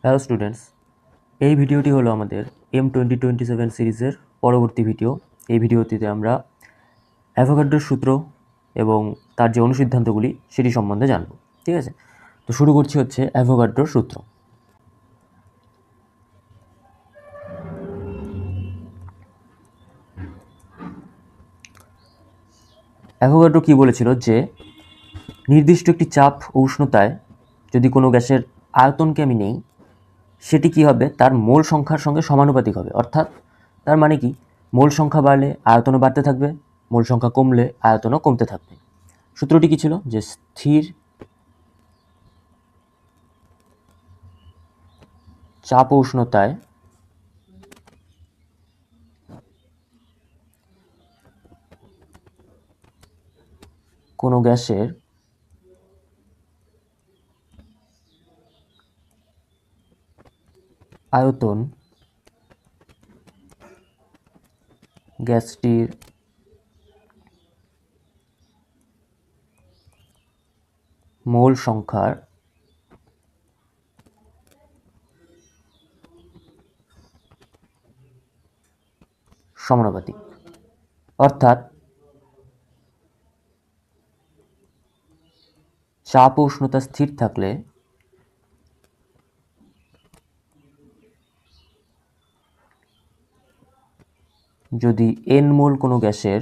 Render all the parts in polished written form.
Hello students, এই ভিডিওটি হলো আমাদের M2027 সিরিজের পরবর্তী ভিডিও। এই ভিডিওটিতে আমরা অ্যাভোগাড্রোর সূত্র এবং তার যে অনুসিদ্ধান্তগুলি সেটি সম্বন্ধে জানব। ঠিক আছে, তো শুরু করছি হচ্ছে অ্যাভোগাড্রোর সূত্র। অ্যাভোগাড্রো কী বলেছিল যে নির্দিষ্ট একটি চাপ ও উষ্ণতায় যদি কোনো গ্যাসের আয়তনকে আমি নেই, সেটি কী হবে, তার মোল সংখ্যার সঙ্গে সমানুপাতিক হবে। অর্থাৎ তার মানে কি, মোল সংখ্যা বাড়লে আয়তনও বাড়তে থাকবে, মোল সংখ্যা কমলে আয়তনও কমতে থাকবে। সূত্রটি কি ছিল, যে স্থির চাপ ও উষ্ণতায় কোনো গ্যাসের আয়তন গ্যাসটির মোল সংখ্যার সমানুপাতিক। অর্থাৎ চাপ ও উষ্ণতা স্থির থাকলে যদি n মোল কোনো গ্যাসের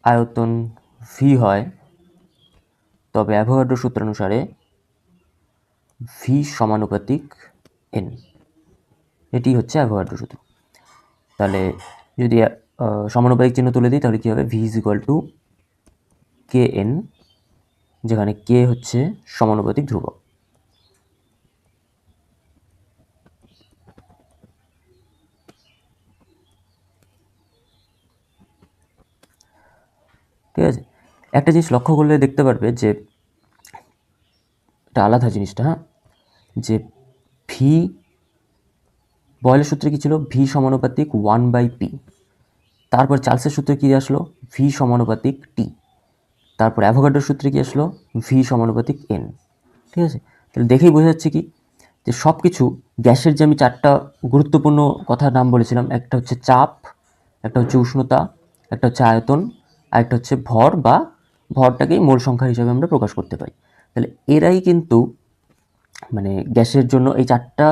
আয়তন v হয়, তবে অ্যাভোগাড্রো সূত্রানুসারে v সমানুপাতিক n। এটি হচ্ছে অ্যাভোগাড্রো সূত্র। তাহলে যদি সমানুপাতিক চিহ্ন তুলে দিই, তাহলে কী হবে, v is equal to kn, যেখানে k হচ্ছে সমানুপাতিক ধ্রুবক। ঠিক আছে, একটা জিনিস লক্ষ্য করলে দেখতে পারবে যে এটা আলাদা জিনিসটা, হ্যাঁ, যে ভি বয়েলের সূত্রে কী ছিল, ভি সমানুপাতিক 1/p। তারপর চার্লসের সূত্রে কী আসলো, ভি সমানুপাতিক টি। তারপর অ্যাভোগাড্রোর সূত্রে কী আসলো, ভি সমানুপাতিক n। ঠিক আছে, তাহলে দেখেই বোঝা যাচ্ছে কি, যে সব কিছু গ্যাসের, যে আমি চারটা গুরুত্বপূর্ণ কথার নাম বলেছিলাম, একটা হচ্ছে চাপ, একটা হচ্ছে উষ্ণতা, একটা হচ্ছে আয়তন, আর একটা হচ্ছে ভর, বা ভরটাকেই মোল সংখ্যা হিসাবে আমরা প্রকাশ করতে পারি। তাহলে এরাই কিন্তু মানে গ্যাসের জন্য এই চারটা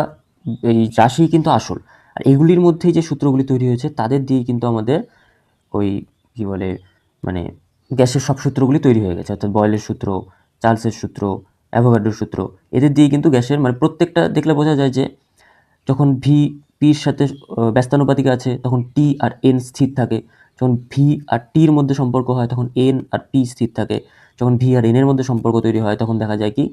এই রাশি কিন্তু আসল। আর এগুলির মধ্যেই যে সূত্রগুলি তৈরি হয়েছে, তাদের দিয়ে কিন্তু আমাদের ওই কী বলে, মানে গ্যাসের সব সূত্রগুলি তৈরি হয়ে গেছে। অর্থাৎ বয়েলের সূত্র, চার্লসের সূত্র, অ্যাভোগাড্রোর সূত্র, এদের দিয়ে কিন্তু গ্যাসের মানে প্রত্যেকটা দেখলে বোঝা যায় যে যখন ভি পির সাথে ব্যস্তানুপাতিক আছে, তখন টি আর এন স্থির থাকে। যখন ভি আর টির মধ্যে সম্পর্ক হয়, তখন এন আর পি স্থির থাকে। যখন ভি আর এনের মধ্যে সম্পর্ক তৈরি হয়, তখন দেখা যায় কি,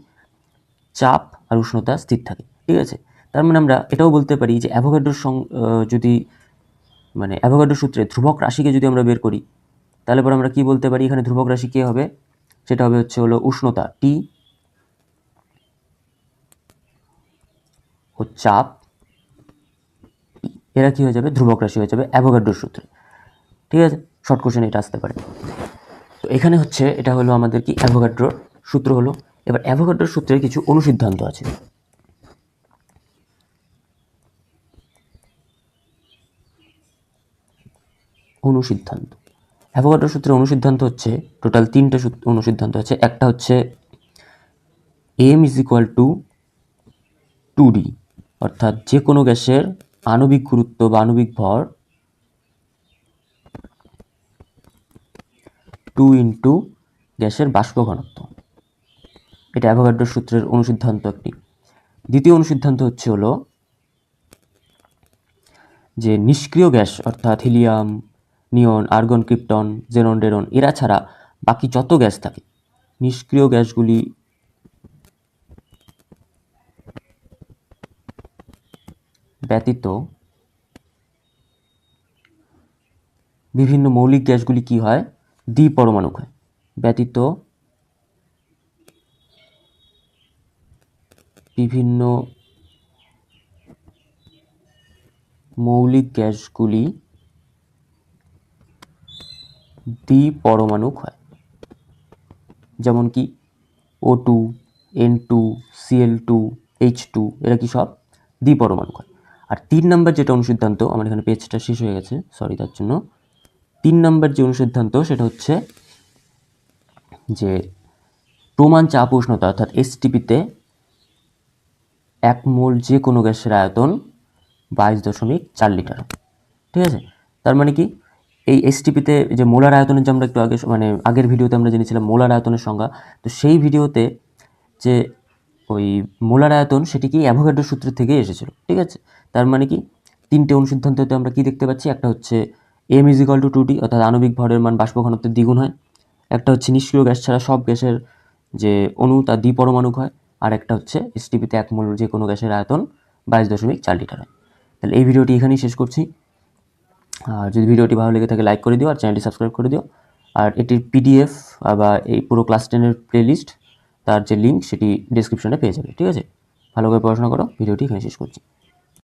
চাপ আর উষ্ণতা স্থির থাকে। ঠিক আছে, তার মানে আমরা এটাও বলতে পারি যে অ্যাভোগাড্রোর যদি মানে অ্যাভোগাড্রো সূত্রে ধ্রুবক রাশিকে যদি আমরা বের করি, তাহলে পর আমরা কি বলতে পারি, এখানে ধ্রুবক রাশি কে হবে, সেটা হবে হলো উষ্ণতা টি ও চাপ, এরা কি হয়ে যাবে, ধ্রুবক রাশি হয়ে যাবে অ্যাভোগাড্রোর সূত্রে। ঠিক আছে, শর্ট কোশ্চেন এটা আসতে পারে। তো এখানে হচ্ছে এটা হলো আমাদের কি, অ্যাভোগাড্রোর সূত্র হলো। এবার অ্যাভোগাড্রোর সূত্রের কিছু অনুসিদ্ধান্ত আছে। অনুসিদ্ধান্ত, অ্যাভোগাড্রো সূত্রের অনুসিদ্ধান্ত হচ্ছে টোটাল 3টে অনুসিদ্ধান্ত আছে। একটা হচ্ছে m is equal to 2d, অর্থাৎ যে কোনো গ্যাসের আণবিক গুরুত্ব বা আণবিক ভর 2 ইন্টু গ্যাসের বাষ্প ঘনত্ব। এটা অ্যাভোগাড্রো সূত্রের অনুসিদ্ধান্ত একটি। দ্বিতীয় অনুসিদ্ধান্ত হলো যে নিষ্ক্রিয় গ্যাস, অর্থাৎ হিলিয়াম, নিয়ন, আর্গন, ক্রিপ্টন, জেনন, ডেরন, এরা ছাড়া বাকি যত গ্যাস থাকে, নিষ্ক্রিয় গ্যাসগুলি ব্যতীত বিভিন্ন মৌলিক গ্যাসগুলি কি হয়, দ্বিপরমাণুক হয়। ব্যতীত বিভিন্ন মৌলিক গ্যাসগুলি দ্বিপরমাণুক হয়, যেমন কি O2, N2, Cl2, H2, এরা কি সব দ্বিপরমাণুক হয়। আর 3 নম্বর যেটা অনুসিদ্ধান্ত, আমার এখানে পেজটা শেষ হয়ে গেছে, সরি তার জন্য। 3 নম্বর যে অনুসিদ্ধান্ত সেটা হচ্ছে যে প্রমাণ চাপ উষ্ণতা অর্থাৎ এসটিপিতে 1 মোল যে কোনো গ্যাসের আয়তন 22.4 লিটার। ঠিক আছে, তার মানে কি এই এসটিপিতে যে মোলার আয়তনের যে আমরা একটু আগে আগের ভিডিওতে আমরা জেনেছিলাম মোলার আয়তনের সংজ্ঞা, তো সেই ভিডিওতে যে ওই মোলার আয়তন সেটি কি অ্যাভোগাড্রো সূত্রের থেকেই এসেছিল। ঠিক আছে, তার মানে কি 3টে অনুসিদ্ধান্ততে আমরা কি দেখতে পাচ্ছি, একটা হচ্ছে m=2d অর্থাৎ আণবিক ভরের মান বাষ্প ঘনত্বের দ্বিগুণ হয়, একটা হচ্ছে নিষ্ক্রিয় গ্যাস ছাড়া সব গ্যাসের যে অণু তা দ্বিপরমাণুক হয়, আর একটা হচ্ছে এসটিপিতে 1 মোল যে কোনো গ্যাসের আয়তন 22.4 লিটার হয়। তাহলে এই ভিডিওটি এখানেই শেষ করছি। আর যদি ভিডিওটি ভালো লেগে থাকে লাইক করে দিও, আর চ্যানেলটি সাবস্ক্রাইব করে দিও। আর এটির পিডিএফ বা এই পুরো ক্লাস 10-এর প্লেলিস্ট, তার যে লিঙ্ক সেটি ডেসক্রিপশনে পেয়ে যাবে। ঠিক আছে, ভালো করে পড়াশোনা করো। ভিডিওটি এখানে শেষ করছি।